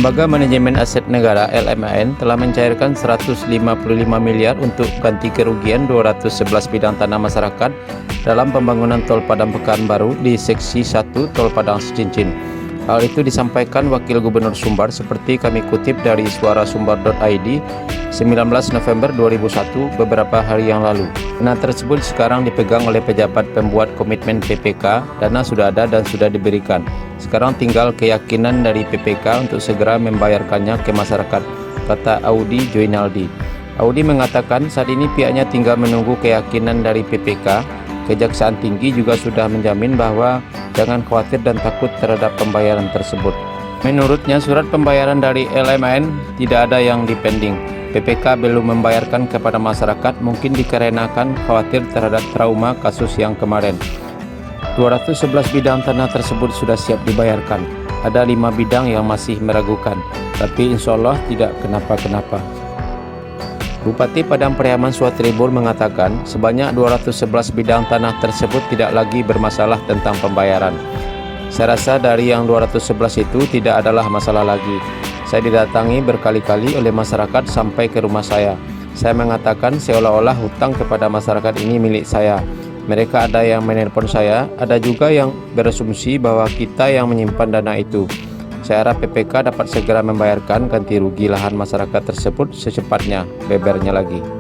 Lembaga Manajemen Aset Negara (LMAN) telah mencairkan 155 miliar untuk ganti kerugian 211 bidang tanah masyarakat dalam pembangunan Tol Padang Pekanbaru di Seksi 1 Tol Padang Cincin. Hal itu disampaikan Wakil Gubernur Sumbar seperti kami kutip dari suarasumbar.id 19 November 2001 beberapa hari yang lalu. Dana tersebut sekarang dipegang oleh pejabat pembuat komitmen PPK, dana sudah ada dan sudah diberikan. Sekarang tinggal keyakinan dari PPK untuk segera membayarkannya ke masyarakat, kata Audi Joinaldi. Audi mengatakan saat ini pihaknya tinggal menunggu keyakinan dari PPK. Kejaksaan Tinggi juga sudah menjamin bahwa jangan khawatir dan takut terhadap pembayaran tersebut. Menurutnya surat pembayaran dari LMAN tidak ada yang dipending. PPK belum membayarkan kepada masyarakat mungkin dikarenakan khawatir terhadap trauma kasus yang kemarin. 211 bidang tanah tersebut sudah siap dibayarkan. Ada 5 bidang yang masih meragukan, tapi insya Allah tidak kenapa-kenapa. Bupati Padang Pariaman Suatribur mengatakan sebanyak 211 bidang tanah tersebut tidak lagi bermasalah tentang pembayaran. Saya rasa dari yang 211 itu tidak adalah masalah lagi. Saya didatangi berkali-kali oleh masyarakat sampai ke rumah saya. Saya mengatakan seolah-olah hutang kepada masyarakat ini milik saya. Mereka ada yang menelpon saya, ada juga yang berasumsi bahwa kita yang menyimpan dana itu. Saya harap PPK dapat segera membayarkan ganti rugi lahan masyarakat tersebut secepatnya, bebernya lagi.